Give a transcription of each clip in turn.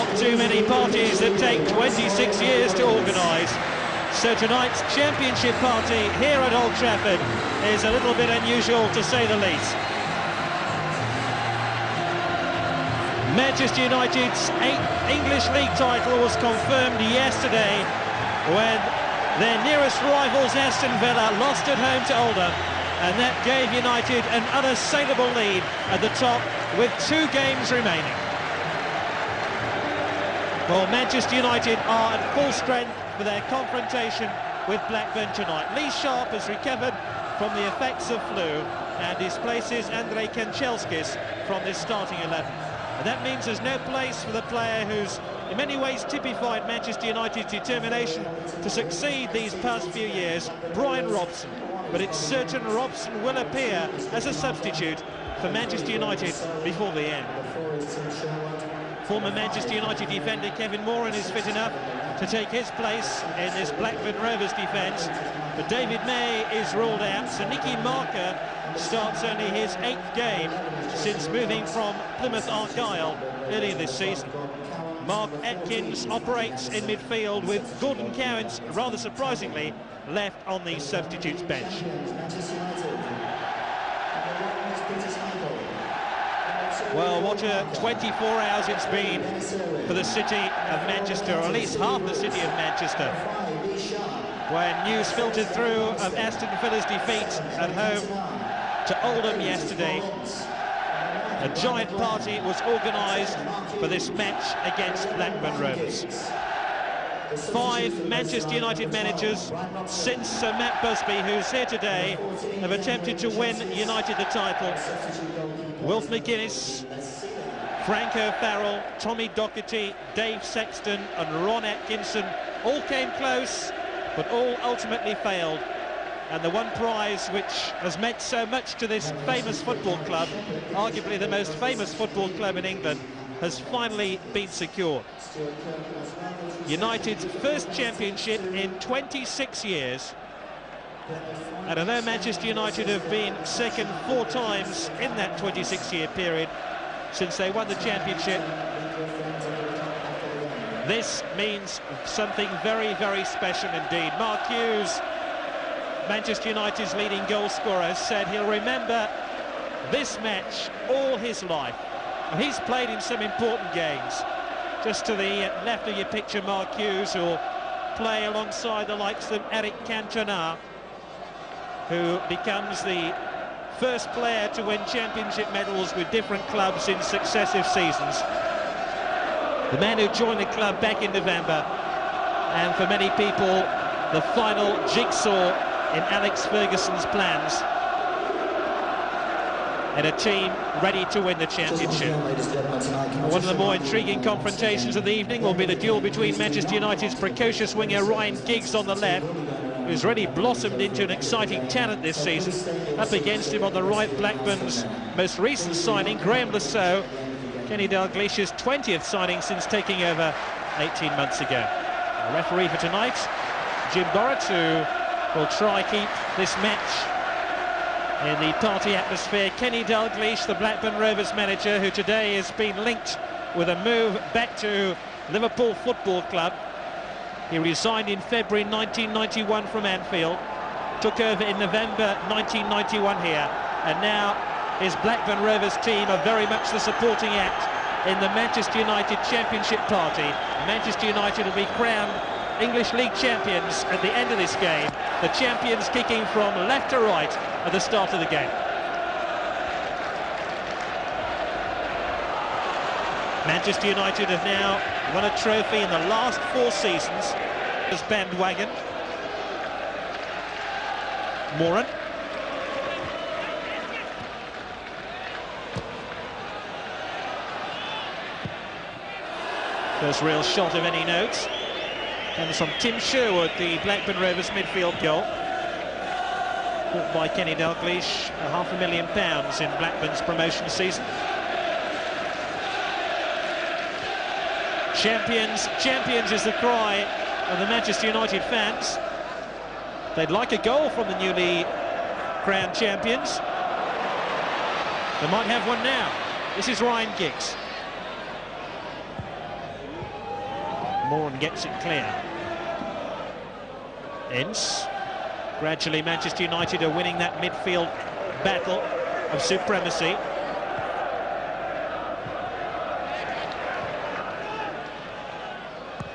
not too many parties that take 26 years to organise. So tonight's championship party here at Old Trafford is a little bit unusual, to say the least. Manchester United's 8th English League title was confirmed yesterday when their nearest rivals Aston Villa lost at home to Oldham, and that gave United an unassailable lead at the top with 2 games remaining. Well, Manchester United are at full strength for their confrontation with Blackburn tonight. Lee Sharp has recovered from the effects of flu and displaces Andrei Kanchelskis from this starting 11. And that means there's no place for the player who's in many ways typified Manchester United's determination to succeed these past few years, Brian Robson. But it's certain Robson will appear as a substitute for Manchester United before the end. Former Manchester United defender Kevin Moran is fit enough to take his place in this Blackburn Rovers defence, but David May is ruled out, so Nicky Marker starts only his 8th game since moving from Plymouth Argyle earlier this season. Mark Atkins operates in midfield with Gordon Cowans, rather surprisingly, left on the substitutes bench. Well, what a 24 hours it's been for the city of Manchester, or at least half the city of Manchester, when news filtered through of Aston Villa's defeat at home to Oldham yesterday. A giant party was organised for this match against Blackburn Rovers. 5 Manchester United managers since Sir Matt Busby, who's here today, have attempted to win United the title. Wilf McGuinness, Frank O'Farrell, Tommy Docherty, Dave Sexton and Ron Atkinson all came close, but all ultimately failed. And the one prize which has meant so much to this famous football club, arguably the most famous football club in England, has finally been secured. United's first championship in 26 years. And although Manchester United have been second 4 times in that 26-year period since they won the championship, this means something very, very special indeed. Mark Hughes, Manchester United's leading goal scorer, has said he'll remember this match all his life. And he's played in some important games. Just to the left of your picture, Mark Hughes, who'll play alongside the likes of Eric Cantona, who becomes the first player to win championship medals with different clubs in successive seasons. The man who joined the club back in November, and for many people, the final jigsaw in Alex Ferguson's plans, and a team ready to win the championship. One of the more intriguing confrontations of the evening will be the duel between Manchester United's precocious winger Ryan Giggs on the left, who's really blossomed into an exciting talent this season. Up against him on the right, Blackburn's most recent signing, Graham Lasso, Kenny Dalglish's 20th signing since taking over 18 months ago. The referee for tonight, Jim Borrett, who will try keep this match in the party atmosphere. Kenny Dalglish, the Blackburn Rovers manager, who today has been linked with a move back to Liverpool Football Club. He resigned in February 1991 from Anfield, took over in November 1991 here, and now his Blackburn Rovers team are very much the supporting act in the Manchester United Championship party. Manchester United will be crowned English League champions at the end of this game, the champions kicking from left to right at the start of the game. Manchester United have now won a trophy in the last 4 seasons. As bandwagon. Moran. First real shot of any note comes from Tim Sherwood, the Blackburn Rovers midfield goal. Bought by Kenny Dalglish, £500,000 in Blackburn's promotion season. Champions, champions is the cry of the Manchester United fans. They'd like a goal from the newly crowned champions. They might have one now. This is Ryan Giggs. Moran gets it clear. Ince. Gradually Manchester United are winning that midfield battle of supremacy.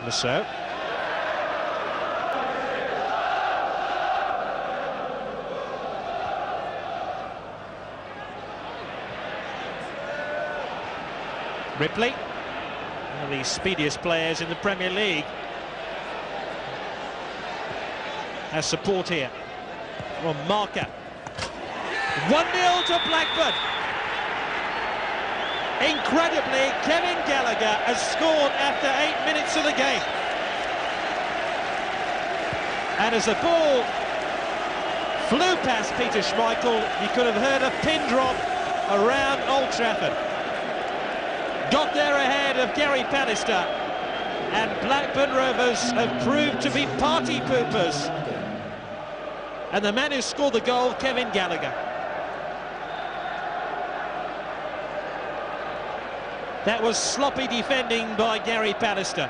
So Ripley, one of the speediest players in the Premier League, has support here from Marker. 1-0 to Blackburn. Incredibly, Kevin Gallagher has scored after 8 minutes of the game. And as the ball flew past Peter Schmeichel, you could have heard a pin drop around Old Trafford. Got there ahead of Gary Pallister, and Blackburn Rovers have proved to be party poopers. And the man who scored the goal, Kevin Gallagher. That was sloppy defending by Gary Pallister.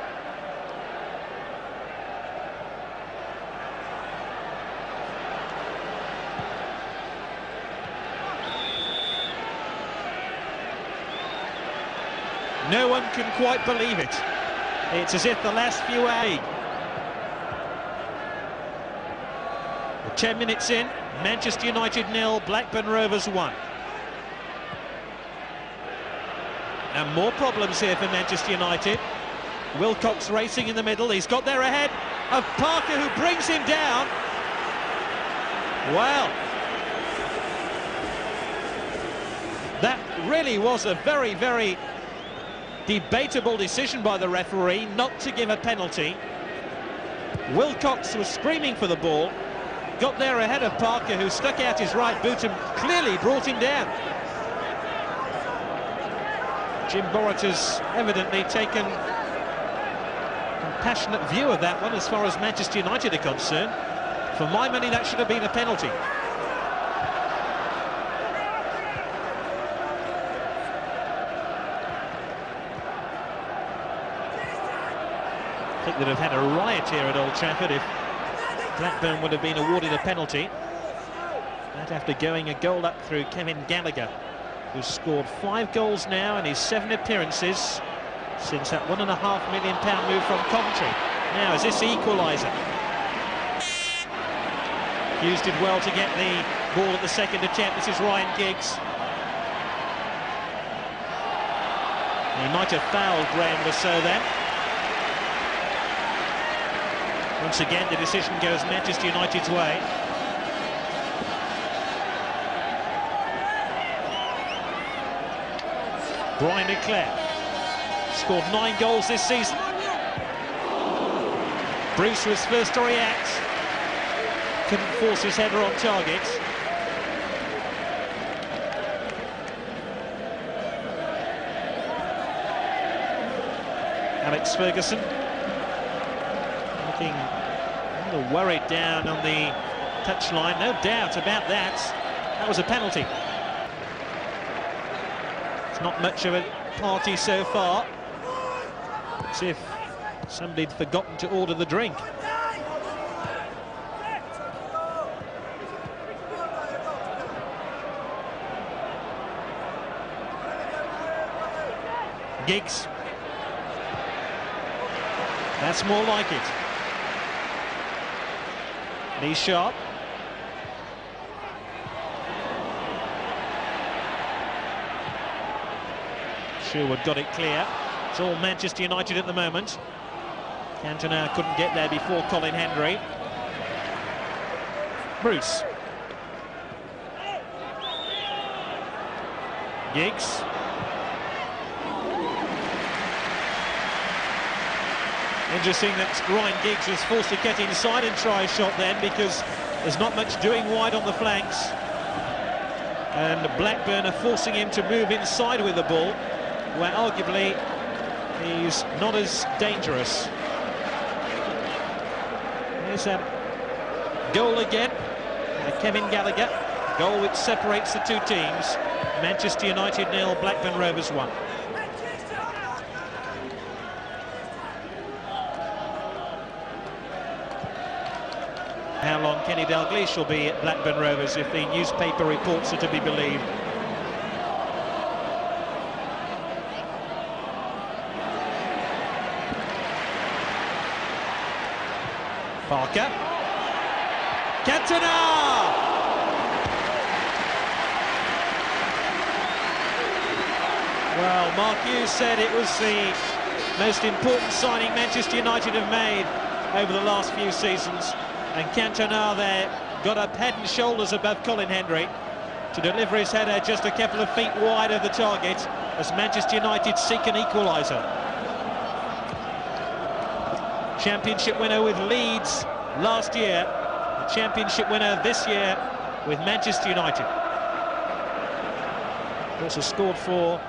No one can quite believe it. It's as if the last few hours. 10 minutes in, Manchester United 0, Blackburn Rovers 1. And more problems here for Manchester United. Wilcox racing in the middle. He's got there ahead of Parker, who brings him down. Well, that really was a very, very debatable decision by the referee not to give a penalty. Wilcox was screaming for the ball, got there ahead of Parker, who stuck out his right boot and clearly brought him down. Jim Borrett has evidently taken a compassionate view of that one as far as Manchester United are concerned. For my money, that should have been a penalty. I think they'd have had a riot here at Old Trafford if Blackburn would have been awarded a penalty. That after going a goal up through Kevin Gallagher, who's scored 5 goals now in his 7 appearances since that £1.5 million move from Coventry. Now, is this the equaliser? Hughes did well to get the ball at the second attempt. This is Ryan Giggs. He might have fouled Graham Rousseau then. Once again, the decision goes Manchester United's way. Brian Leclerc scored 9 goals this season. Bruce was first to react. Couldn't force his header on target. Alex Ferguson looking a little worried down on the touchline. No doubt about that. That was a penalty. It's not much of a party so far. It's if somebody'd forgotten to order the drink. Giggs. That's more like it. Knee sharp. Sherwood got it clear. It's all Manchester United at the moment. Cantona couldn't get there before Colin Hendry. Bruce. Giggs. Interesting that Ryan Giggs was forced to get inside and try a shot then, because there's not much doing wide on the flanks. And Blackburn are forcing him to move inside with the ball, where arguably he's not as dangerous. Here's that goal again by Kevin Gallagher. Goal which separates the two teams. Manchester United 0, Blackburn Rovers 1. How long Kenny Dalglish will be at Blackburn Rovers if the newspaper reports are to be believed. Parker. Cantona! Well, Mark Hughes said it was the most important signing Manchester United have made over the last few seasons. And Cantona there got up head and shoulders above Colin Hendry to deliver his header just a couple of feet wide of the target as Manchester United seek an equaliser. Championship winner with Leeds last year, the championship winner this year with Manchester United. Also scored for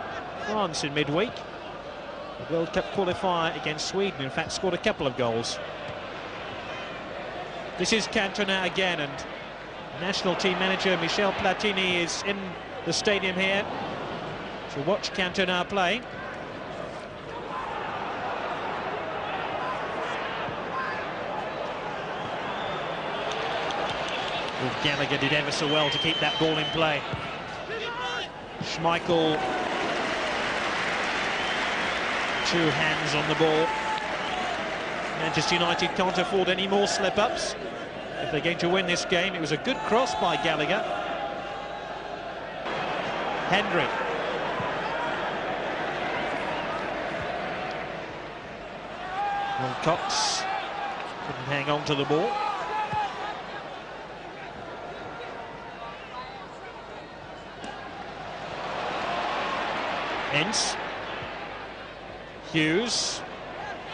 France in midweek, the World Cup qualifier against Sweden. In fact, scored a couple of goals. This is Cantona again, and national team manager Michel Platini is in the stadium here to watch Cantona play. Well, Gallagher did ever so well to keep that ball in play. Schmeichel, 2 hands on the ball. Manchester United can't afford any more slip-ups if they're going to win this game. It was a good cross by Gallagher. Hendry. Wilcox couldn't hang on to the ball. Ince. Hughes.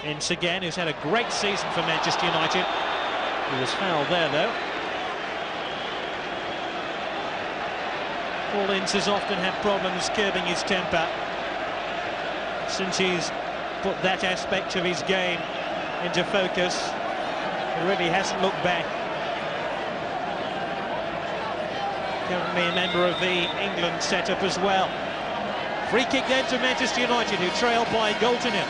Ince again, who's had a great season for Manchester United. He was fouled there, though. Paul Ince has often had problems curbing his temper since he's put that aspect of his game into focus. He really hasn't looked back. Currently a member of the England setup as well. Free kick then to Manchester United, who trail by a goal to nil.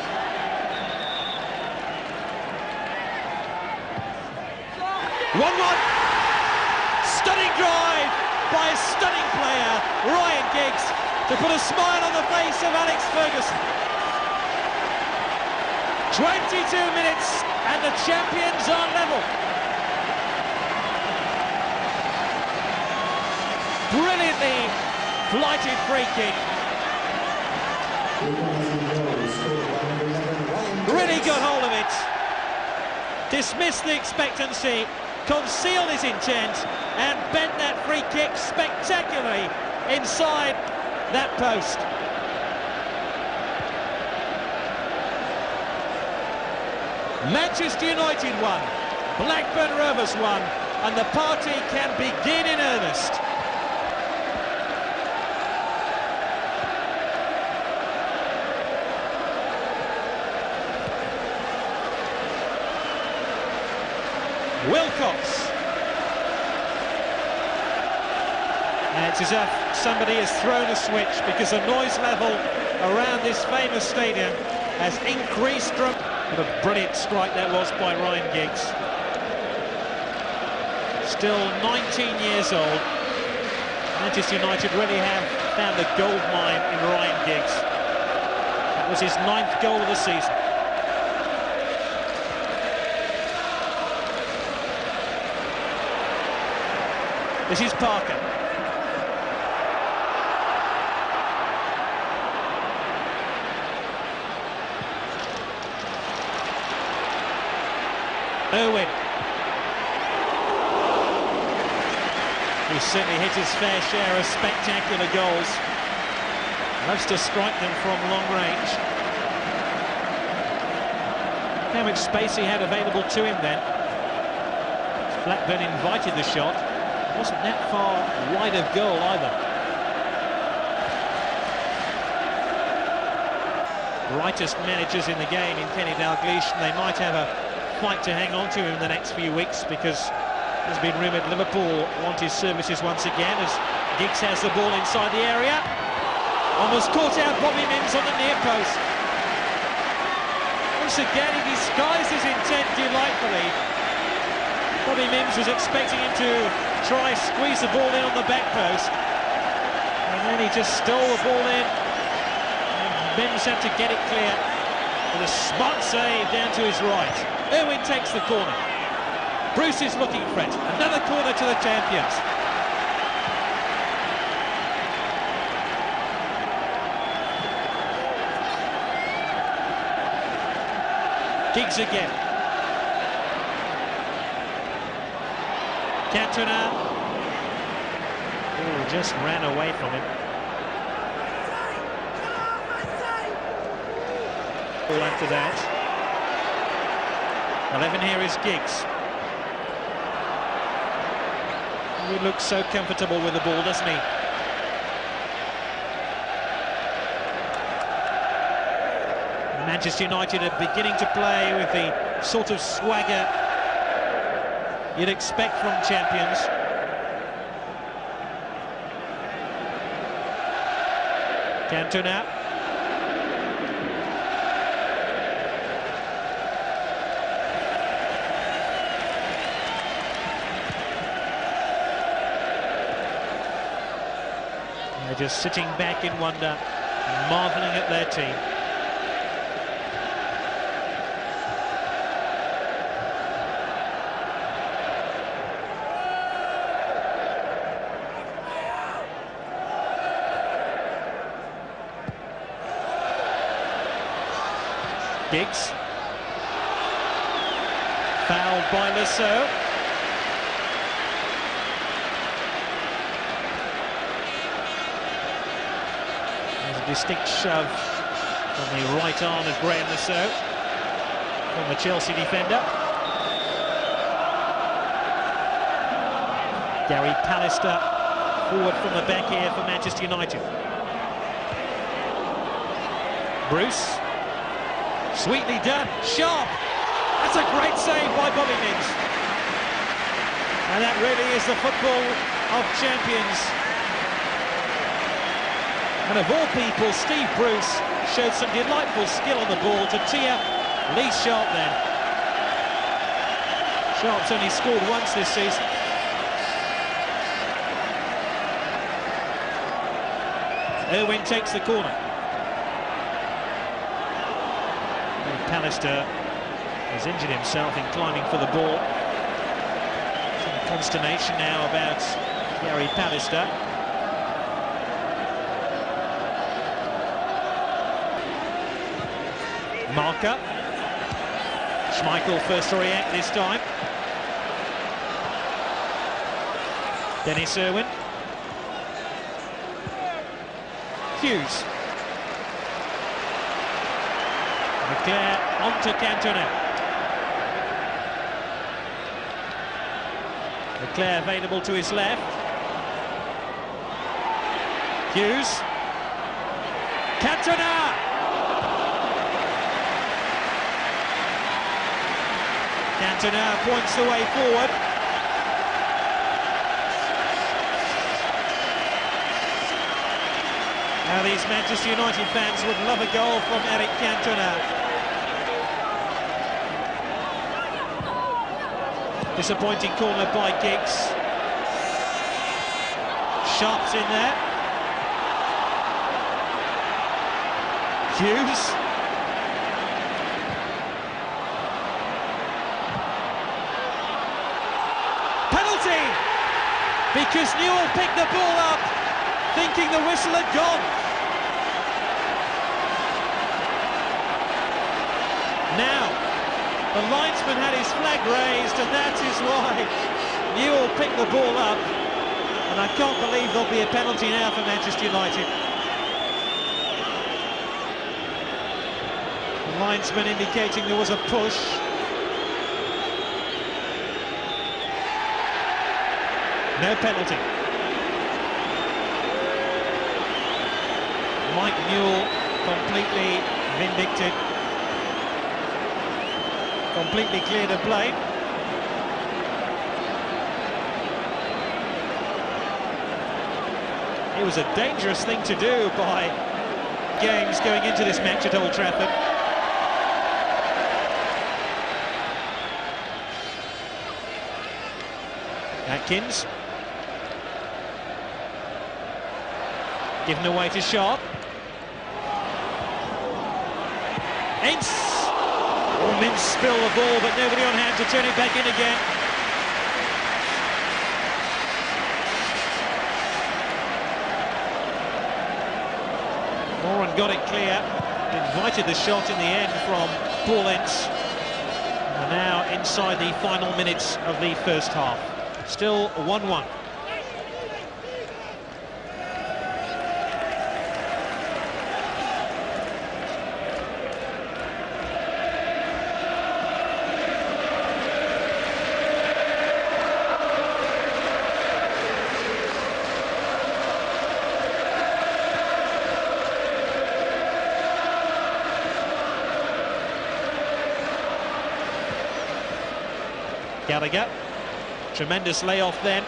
Stunning drive by a stunning player, Ryan Giggs, to put a smile on the face of Alex Ferguson. 22 minutes and the champions are level. Brilliantly flighted free kick. Really got hold of it. Dismissed the expectancy, concealed his intent, and bent that free kick spectacularly inside that post. Manchester United won, Blackburn Rovers won, and the party can begin in earnest. Wilcox. And it's as if somebody has thrown a switch, because the noise level around this famous stadium has increased. What a brilliant strike that was by Ryan Giggs. Still 19 years old. Manchester United really have found a gold mine in Ryan Giggs. That was his 9th goal of the season. This is Parker. Irwin. He certainly hit his fair share of spectacular goals. Loves to strike them from long range. How much space he had available to him then. Blackburn invited the shot. Wasn't that far wide of goal either. Brightest managers in the game in Kenny Dalglish, and they might have a fight to hang on to him in the next few weeks, because there's been rumoured Liverpool want his services once again as Giggs has the ball inside the area. Almost caught out Bobby Mims on the near post. Once again he disguised his intent delightfully. Bobby Mims was expecting him to try squeeze the ball in on the back post, and then he just stole the ball in, and Mims had to get it clear with a smart save down to his right. Irwin takes the corner. Bruce is looking for it. Another corner to the champions. Giggs again. Cantona. Oh, just ran away from him. All after that. 11 here is Giggs. He looks so comfortable with the ball, doesn't he? Manchester United are beginning to play with the sort of swagger you'd expect from champions. Cantona. They're just sitting back in wonder, marvelling at their team. Giggs. Fouled by Lasso. There's a distinct shove on the right arm of Graham Lasso from the Chelsea defender. Gary Pallister forward from the back here for Manchester United. Bruce. Sweetly done, sharp. That's a great save by Bobby Mims. And that really is the football of champions. And of all people, Steve Bruce showed some delightful skill on the ball to tee up Lee Sharp then. Sharp's only scored once this season. Irwin takes the corner. Pallister has injured himself in climbing for the ball. Some consternation now about Gary Pallister. Marker. Schmeichel first to react this time. Dennis Irwin. Hughes. Leclerc onto Cantona. Leclerc available to his left. Hughes. Cantona! Cantona points the way forward. Now these Manchester United fans would love a goal from Eric Cantona. Disappointing corner by Giggs. Sharp's in there. Hughes. Penalty! Because Newell picked the ball up, thinking the whistle had gone. Now, the linesman had his flag raised, and that is why Newell picked the ball up. And I can't believe there'll be a penalty now for Manchester United. The linesman indicating there was a push. No penalty. Mike Newell completely vindicted. Completely cleared of blame. It was a dangerous thing to do by games going into this match at Old Trafford. Atkins. Given away to Sharp. Ince! Oh, Mintz spilled the ball, but nobody on hand to turn it back in again. Moran got it clear. Invited the shot in the end from Paul Ince. And now inside the final minutes of the first half. Still 1-1. Gallagher, tremendous layoff then.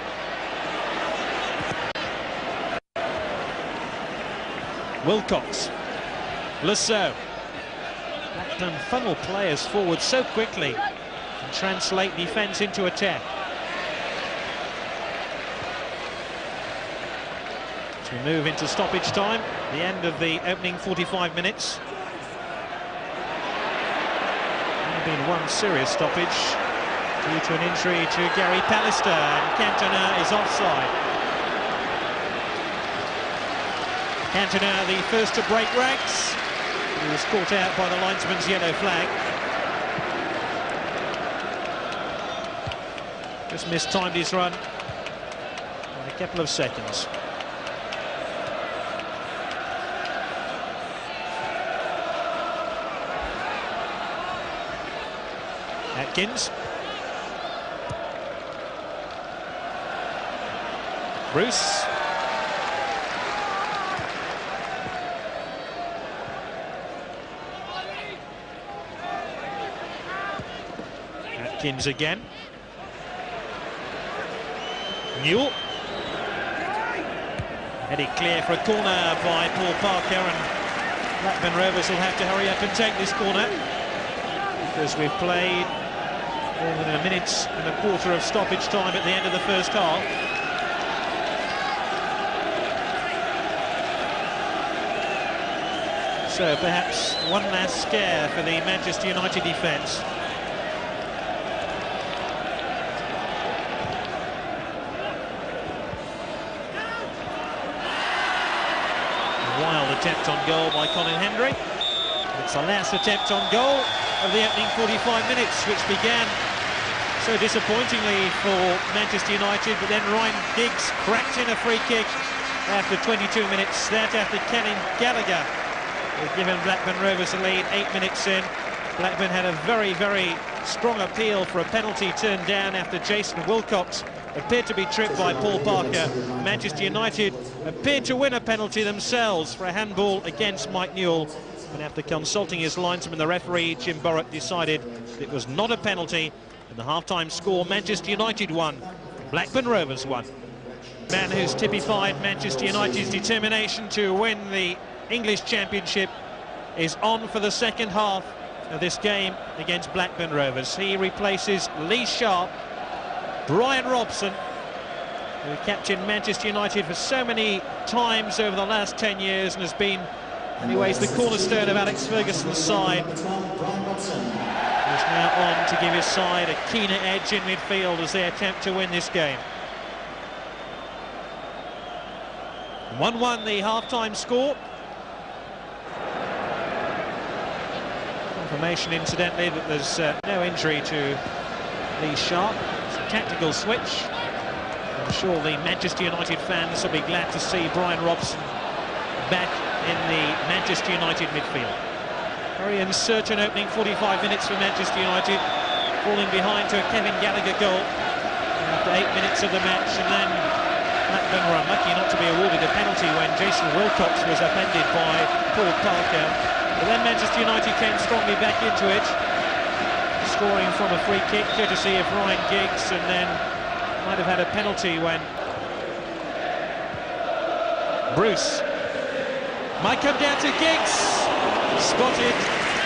Wilcox, Lasso. Blackburn funnel players forward so quickly and translate defence into attack. As we move into stoppage time, the end of the opening 45 minutes. There's been one serious stoppage due to an injury to Gary Pallister, and Cantona is offside. Cantona, the first to break ranks. He was caught out by the linesman's yellow flag. Just mistimed his run by a couple of seconds. Atkins. Bruce. Atkins again. Newell. Headed clear for a corner by Paul Parker, and Blackburn Rovers will have to hurry up and take this corner because we've played more than a minute and a quarter of stoppage time at the end of the first half. So perhaps one last scare for the Manchester United defence. A wild attempt on goal by Colin Hendry. It's the last attempt on goal of the opening 45 minutes, which began so disappointingly for Manchester United, but then Ryan Giggs cracked in a free kick after 22 minutes. That after Kevin Gallagher had given Blackburn Rovers a lead 8 minutes in. Blackburn had a very, very strong appeal for a penalty turned down after Jason Wilcox appeared to be tripped by Paul Parker. Manchester United appeared to win a penalty themselves for a handball against Mike Newell. And after consulting his linesman, the referee, Jim Borrock, decided it was not a penalty. And the half-time score, Manchester United won, Blackburn Rovers won. Man who's typified Manchester United's determination to win the English Championship is on for the second half of this game against Blackburn Rovers. He replaces Lee Sharp. Brian Robson, who captained Manchester United for so many times over the last 10 years and has been, in many ways, the cornerstone of Alex Ferguson's side, is now on to give his side a keener edge in midfield as they attempt to win this game. 1-1 the half-time score. Confirmation, incidentally, that there's no injury to Lee Sharp. It's a tactical switch. I'm sure the Manchester United fans will be glad to see Brian Robson back in the Manchester United midfield. Very uncertain opening 45 minutes for Manchester United, falling behind to a Kevin Gallagher goal after 8 minutes of the match, and then Blackburn were unlucky not to be awarded a penalty when Jason Wilcox was upended by Paul Parker. But then Manchester United came strongly back into it, scoring from a free kick courtesy of Ryan Giggs, and then might have had a penalty when Bruce might come down to Giggs. Spotted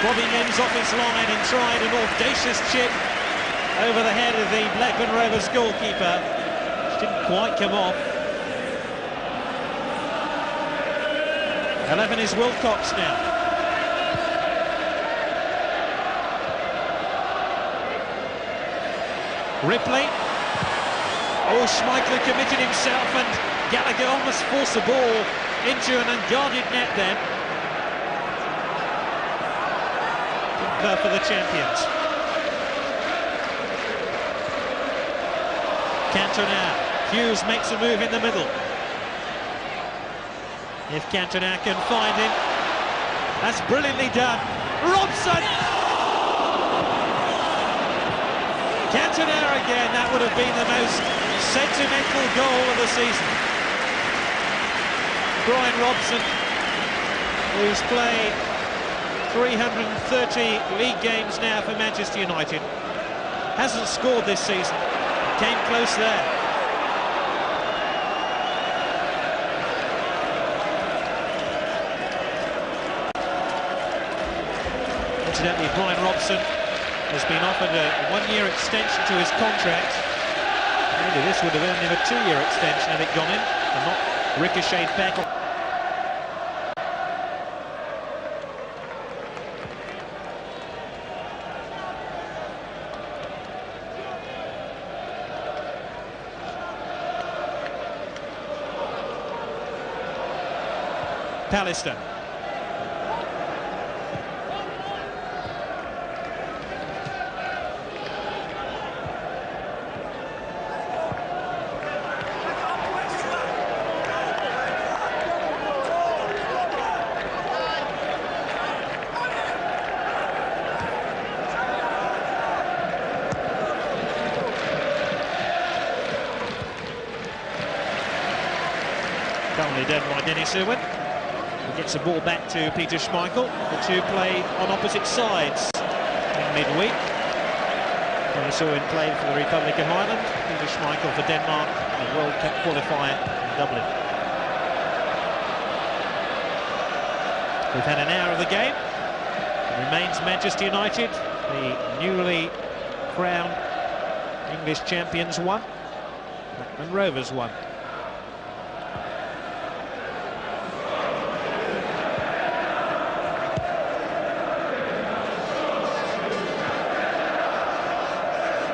Bobby Mims off his line and tried an audacious chip over the head of the Blackburn Rovers goalkeeper. Didn't quite come off. 11 is Wilcox now. Ripley. Oh, Schmeichel committed himself, and Gallagher almost forced the ball into an unguarded net then. For the champions. Cantona. Hughes makes a move in the middle. If Cantona can find him, that's brilliantly done. Robson! Cantona again, that would have been the most sentimental goal of the season. Brian Robson, who's played 330 league games now for Manchester United, hasn't scored this season. Came close there. Incidentally, Brian Robson has been offered a one-year extension to his contract. Maybe this would have earned him a two-year extension had it gone in and not ricocheted back. Pallister. Currently done by Dennis Irwin. Gets the ball back to Peter Schmeichel. The two play on opposite sides in midweek. Dennis Irwin played for the Republic of Ireland. Peter Schmeichel for Denmark, the World Cup qualifier in Dublin. We've had an hour of the game. It remains Manchester United, the newly crowned English champions, 1. Blackburn Rovers 1.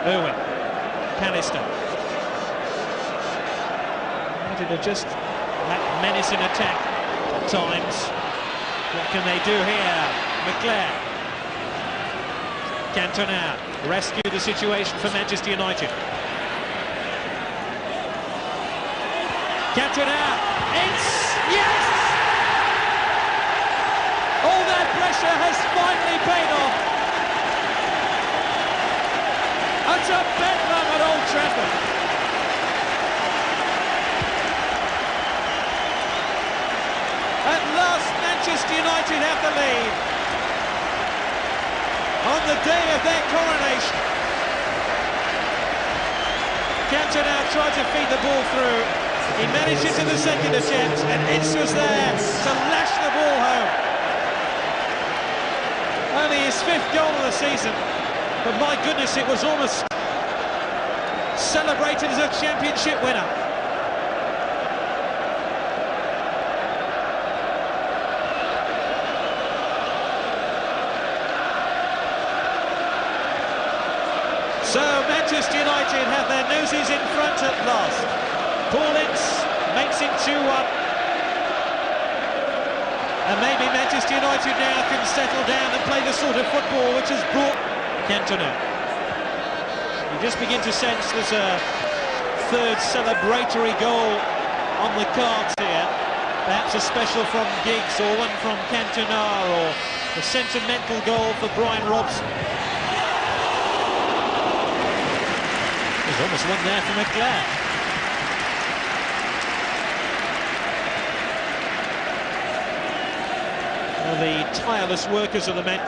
Irwin, Pallister. United are just that menace in attack at times. What can they do here? McClair. Cantona rescue the situation for Manchester United. Cantona, it's yes! All that pressure has finally paid off. Utter bedlam at Old Trafford. At last, Manchester United have the lead. On the day of their coronation. Cantona tried to feed the ball through. He managed it in the second attempt, and Ince was there to lash the ball home. Only his 5th goal of the season. But my goodness, it was almost celebrated as a championship winner. So Manchester United have their noses in front at last. Paul Ince makes it 2-1. And maybe Manchester United now can settle down and play the sort of football which has brought Cantona. You just begin to sense there's a third celebratory goal on the cards here. Perhaps a special from Giggs or one from Cantona, or a sentimental goal for Brian Robson. There's almost one there for McClair. Well, the tireless workers of the men.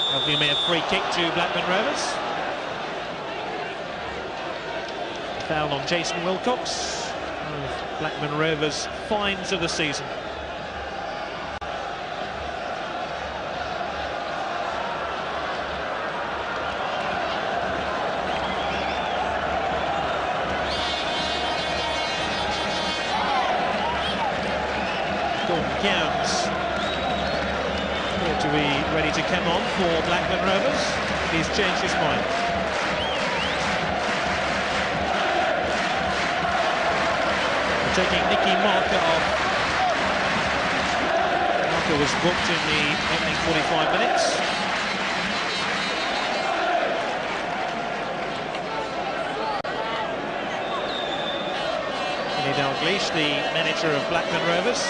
That'll be a free kick to Blackburn Rovers. Foul on Jason Wilcox. of Blackburn Rovers' finds of the season. Counts to be ready to come on for Blackburn Rovers. He's changed his mind. We're taking Nicky Marker off. Marker was booked in the opening 45 minutes. Dalglish, the manager of Blackburn Rovers,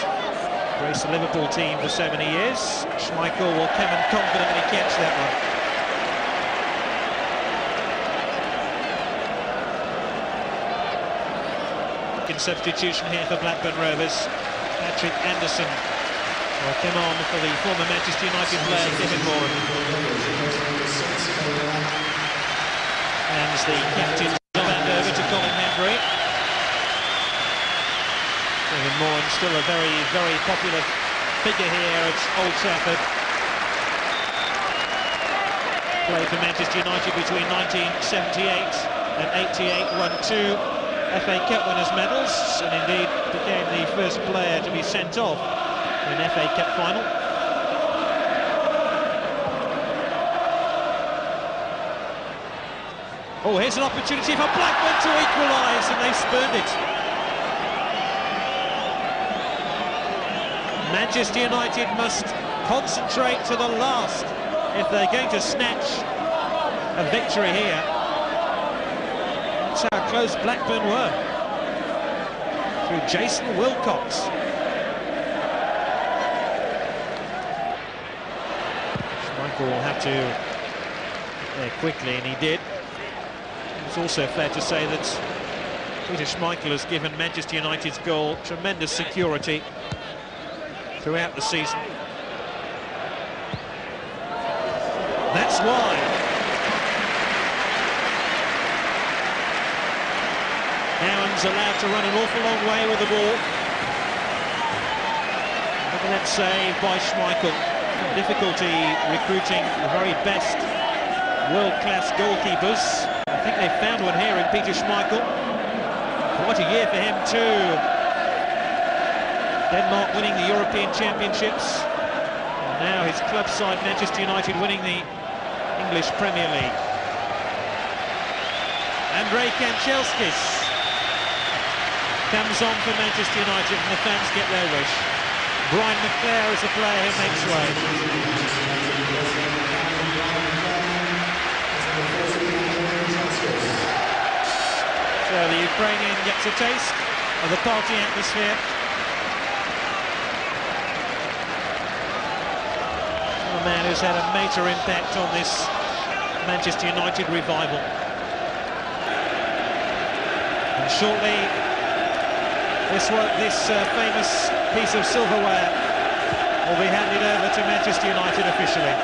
graced the Liverpool team for so many years. Schmeichel will come and confidently catch that one. In substitution here for Blackburn Rovers, Patrick Anderson will come on for the former Manchester United player Kevin Moran. And the captain hand over to Colin Hendry. Kevin Moran still a very, very popular figure here at Old Trafford. Played for Manchester United between 1978 and 88, won 2 FA Cup winners' medals, and indeed became the first player to be sent off in an FA Cup final. Oh, here's an opportunity for Blackburn to equalise, and they've spurned it. Manchester United must concentrate to the last if they're going to snatch a victory here. That's how close Blackburn were. Through Jason Wilcox. Schmeichel will have to there quickly, and he did. It's also fair to say that Peter Schmeichel has given Manchester United's goal tremendous security throughout the season. That's why. Cowan's allowed to run an awful long way with the ball. Look at that save by Schmeichel. Difficulty recruiting the very best world-class goalkeepers. I think they've found one here in Peter Schmeichel. Quite a year for him too. Denmark winning the European Championships, and now his club side Manchester United winning the English Premier League. Andrei Kanchelskis comes on for Manchester United, and the fans get their wish. Brian McClare is the player who makes way. So the Ukrainian gets a taste of the party atmosphere. A man who's had a major impact on this Manchester United revival. And shortly, this famous piece of silverware will be handed over to Manchester United officially.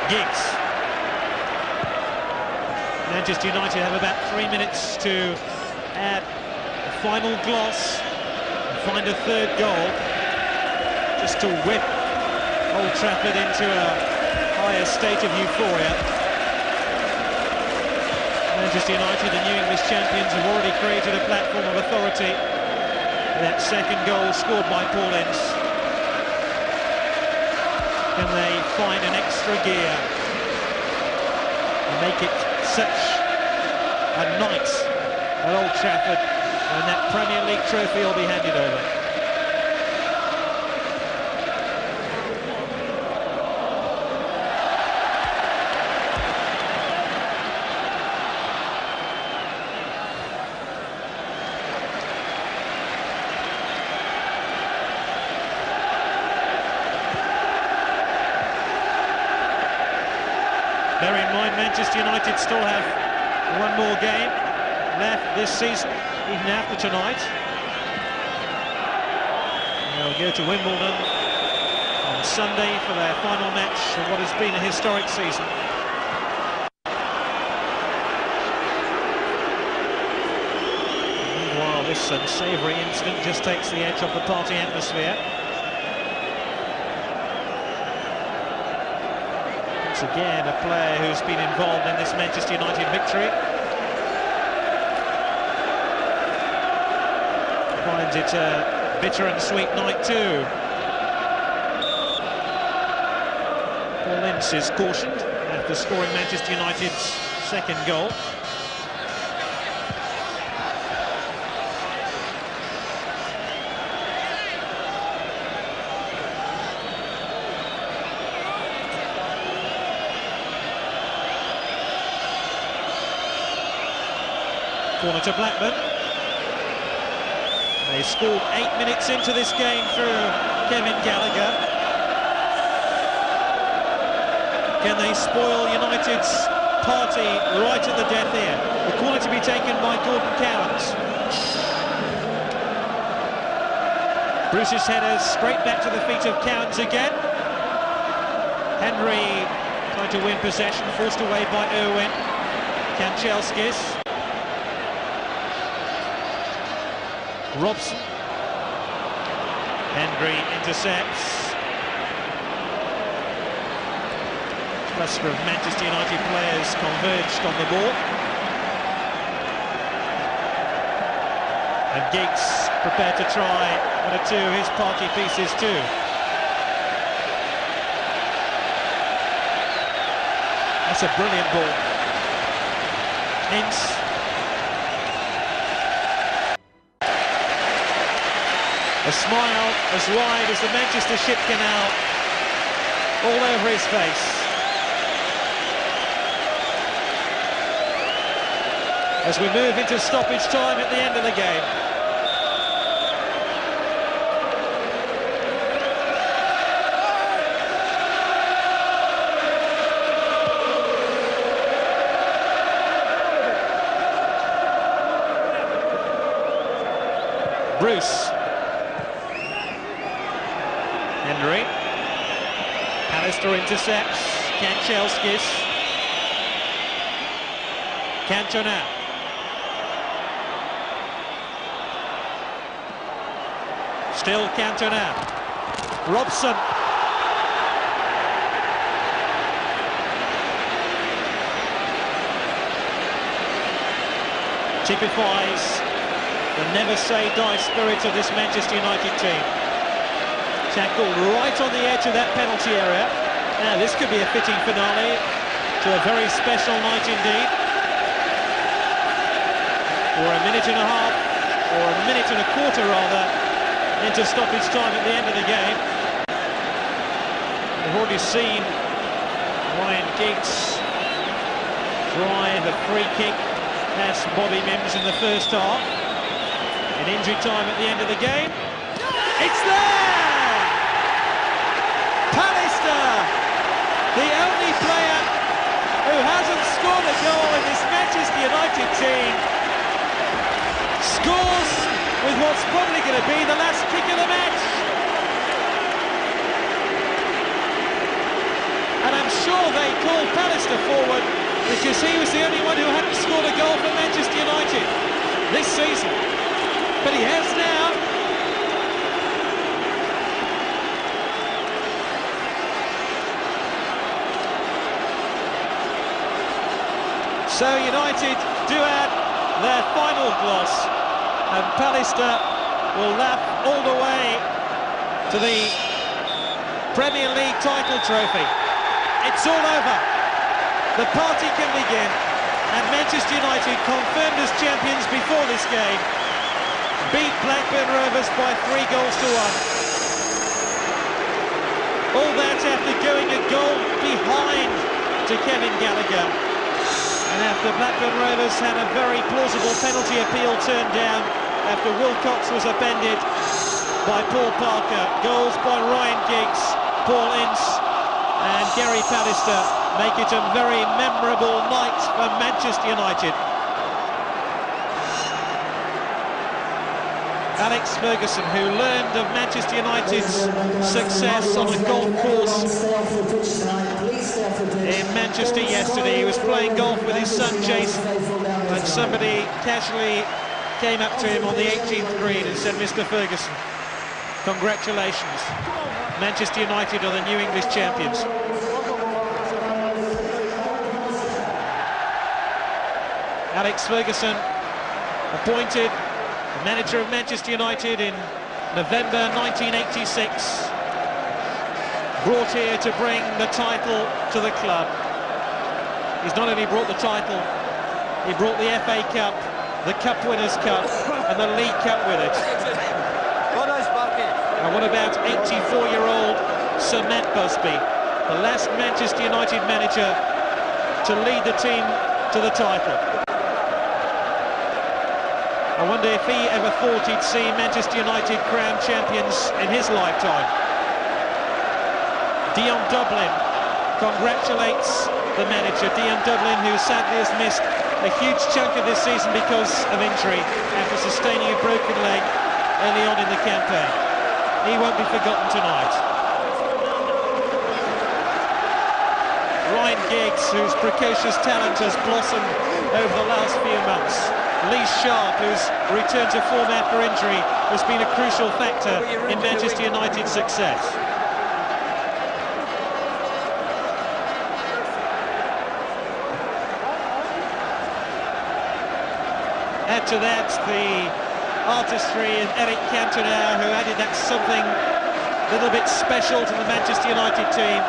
Giggs. Manchester United have about 3 minutes to add a final gloss and find a third goal, just to whip Old Trafford into a higher state of euphoria. Manchester United, the new English champions, have already created a platform of authority with that second goal scored by Paul Ince. Can they find an extra gear and make it such a night at Old Trafford when that Premier League trophy will be handed over? Bear in mind, Manchester United still have one more game left this season, even after tonight. They'll go to Wimbledon on Sunday for their final match of what has been a historic season. Meanwhile, this unsavoury incident just takes the edge off the party atmosphere. Once again, a player who's been involved in this Manchester United victory finds it a bitter and sweet night too. Paul Ince is cautioned after scoring Manchester United's second goal. Corner to Blackburn. They scored 8 minutes into this game through Kevin Gallagher. Can they spoil United's party right at the death here? The corner to be taken by Gordon Cowans. Bruce's header straight back to the feet of Cowans again. Henry trying to win possession, forced away by Irwin. Kanchelskis. Robson. Henry intercepts. A cluster of Manchester United players converged on the ball. And Giggs prepared to try one or two of his party pieces too. That's a brilliant ball. Ince. A smile as wide as the Manchester Ship Canal all over his face. As we move into stoppage time at the end of the game. Bruce. Henry. Alistair intercepts. Kanchelskis. Cantona. Still Cantona. Robson. Typifies the never-say-die spirit of this Manchester United team. Tackled right on the edge of that penalty area. Now this could be a fitting finale to a very special night indeed. For a minute and a half, or a minute and a quarter rather, into stoppage time at the end of the game. We've already seen Ryan Giggs drive a free kick past Bobby Mims in the first half. In injury time at the end of the game. It's there! Pallister, the only player who hasn't scored a goal in this Manchester United team, scores with what's probably going to be the last kick of the match. And I'm sure they called Pallister forward because he was the only one who hadn't scored a goal for Manchester United this season. But he has now. So United do add their final gloss, and Pallister will laugh all the way to the Premier League title trophy. It's all over. The party can begin, and Manchester United, confirmed as champions before this game, beat Blackburn Rovers by 3 goals to 1. All that after going a goal behind to Kevin Gallagher. And after Blackburn Rovers had a very plausible penalty appeal turned down after Wilcox was upended by Paul Parker. Goals by Ryan Giggs, Paul Ince and Gary Pallister make it a very memorable night for Manchester United. Alex Ferguson, who learned of Manchester United's success on a golf course in Manchester yesterday. He was playing golf with his son Jason, and somebody casually came up to him on the 18th green and said, "Mr. Ferguson, congratulations. Manchester United are the new English champions." Alex Ferguson, appointed manager of Manchester United in November 1986, brought here to bring the title to the club. He's not only brought the title, he brought the FA Cup, the Cup Winners' Cup and the League Cup with it. And what about 84-year-old Sir Matt Busby, the last Manchester United manager to lead the team to the title? I wonder if he ever thought he'd see Manchester United crowned champions in his lifetime. Dion Dublin congratulates the manager. Dion Dublin, who sadly has missed a huge chunk of this season because of injury after sustaining a broken leg early on in the campaign. He won't be forgotten tonight. Ryan Giggs, whose precocious talent has blossomed over the last few months. Lee Sharp, whose return to form after injury has been a crucial factor in Manchester United's success. Add to that the artistry of Eric Cantona, who added that something a little bit special to the Manchester United team.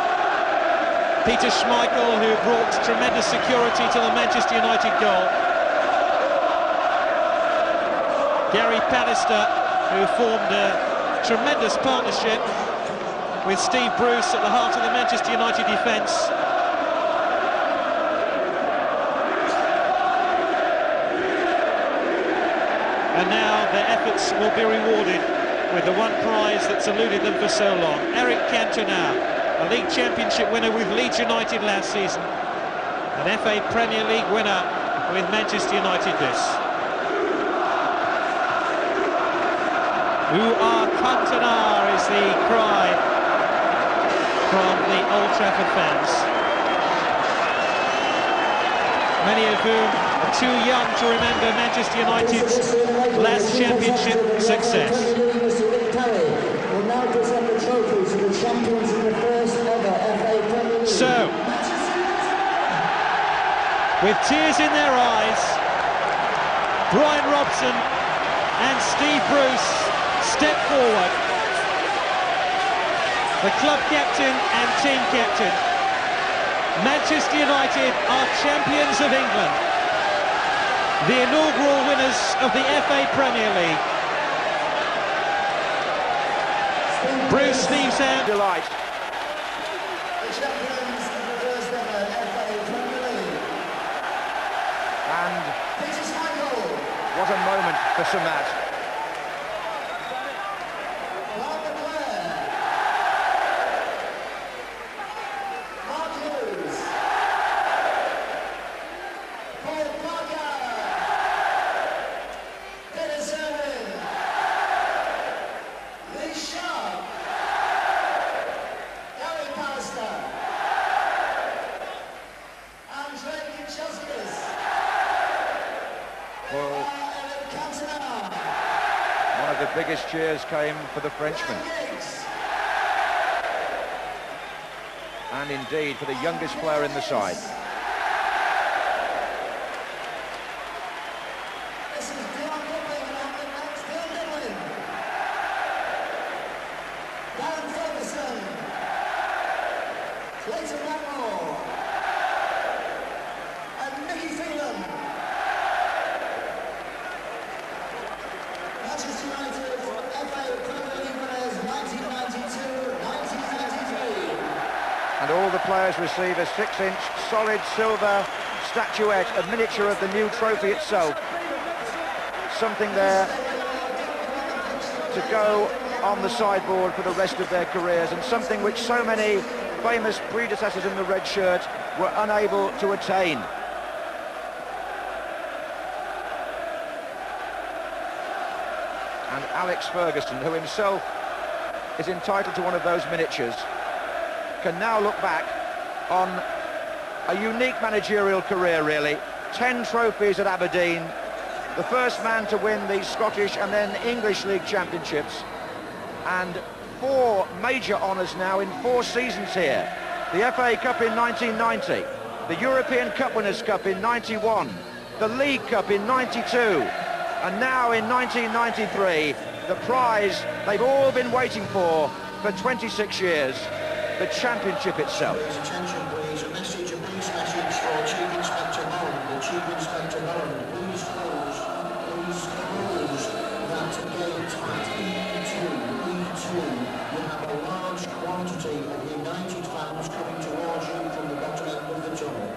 Peter Schmeichel, who brought tremendous security to the Manchester United goal. Gary Pallister, who formed a tremendous partnership with Steve Bruce at the heart of the Manchester United defence. And now their efforts will be rewarded with the one prize that's eluded them for so long. Eric Cantona, a League Championship winner with Leeds United last season, an FA Premier League winner with Manchester United this. Cantona is the cry from the Old Trafford fans, many of whom are too young to remember Manchester United's last championship success. So, with tears in their eyes, Brian Robson and Steve Bruce step forward. The club captain and team captain. Manchester United are champions of England, the inaugural winners of the FA Premier League. Bruce Steve's hand. Delight. The champions of the first ever FA Premier League. And Peter Schmeichel. what a moment for Sir Matt. Well, one of the biggest cheers came for the Frenchman. And indeed for the youngest player in the side. And all the players receive a 6-inch solid silver statuette, a miniature of the new trophy itself. Something there to go on the sideboard for the rest of their careers, and something which so many famous predecessors in the red shirt were unable to attain. and Alex Ferguson, who himself is entitled to one of those miniatures, can now look back on a unique managerial career, really. 10 trophies at Aberdeen, the first man to win the Scottish and then English League Championships, and 4 major honours now in 4 seasons here. The FA Cup in 1990, the European Cup Winners' Cup in 91, the League Cup in 92, and now in 1993, the prize they've all been waiting for 26 years, the championship itself. Attention please, a message, a police message for Chief Inspector Holland. The Chief Inspector Holland, please close that gate at E2, you have a large quantity of United fans coming towards you from the bottom end of the tunnel.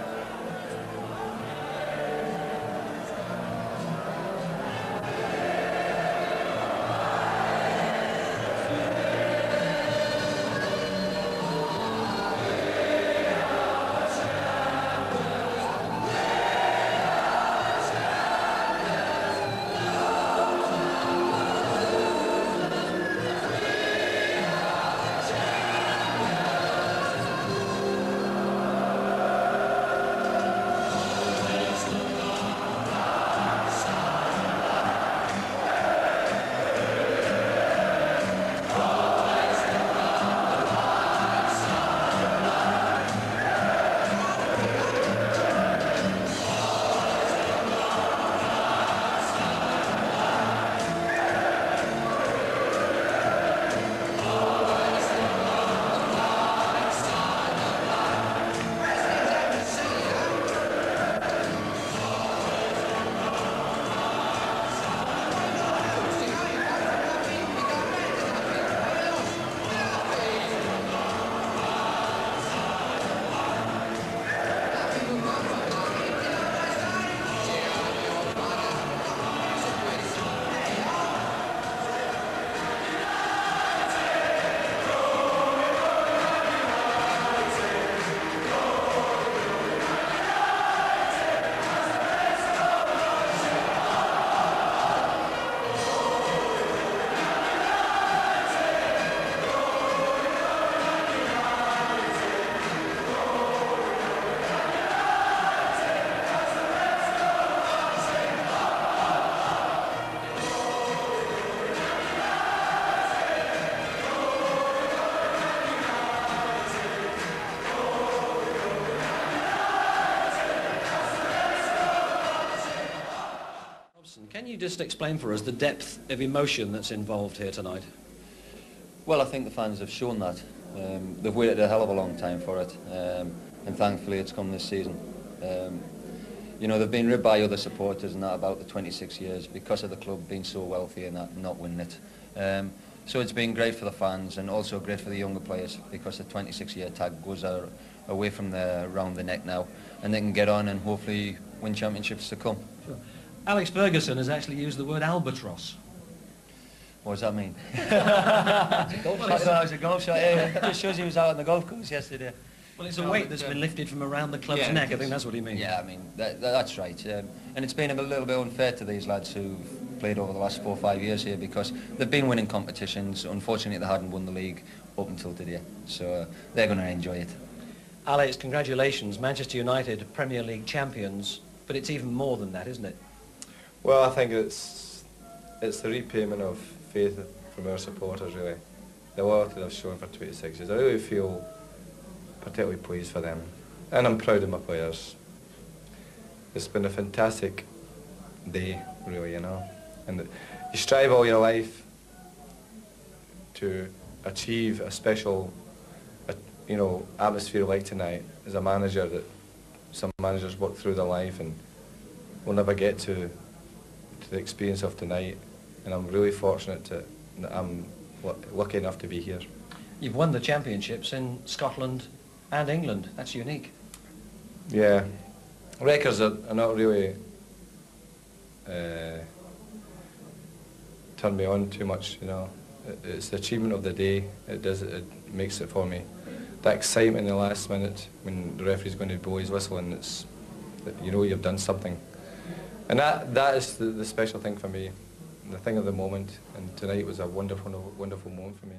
Can you just explain for us the depth of emotion that's involved here tonight? Well, I think the fans have shown that. They've waited a hell of a long time for it, and thankfully it's come this season. You know, they've been ribbed by other supporters and that about the 26 years because of the club being so wealthy and that not winning it. So it's been great for the fans and also great for the younger players because the 26-year tag goes away from around the neck now, and they can get on and hopefully win championships to come. Sure. Alex Ferguson has actually used the word albatross. What does that mean? It's I thought it was a golf shot. Yeah, it just shows he was out on the golf course yesterday. Well, it's a weight that's been lifted from around the club's neck. I think that's what he means. Yeah, I mean, that's right. And it's been a little bit unfair to these lads who've played over the last 4 or 5 years here because they've been winning competitions. Unfortunately, they hadn't won the league up until today. So they're going to enjoy it. Alex, congratulations. Manchester United, Premier League champions. But it's even more than that, isn't it? Well, I think it's the repayment of faith from our supporters, really. The loyalty they've shown for 26 years. I really feel particularly pleased for them. And I'm proud of my players. It's been a fantastic day, really, you know. And you strive all your life to achieve a special, you know, atmosphere like tonight as a manager that some managers work through their life and will never get to the experience of tonight. And I'm really fortunate that I'm lucky enough to be here. You've won the championships in Scotland and England. That's unique. Yeah. Records are not really turn me on too much, you know. It's the achievement of the day. It makes it for me. That excitement in the last minute when the referee's going to blow his whistle and it's, you know, you've done something. And that is the special thing for me. the thing of the moment, and tonight was a wonderful moment for me.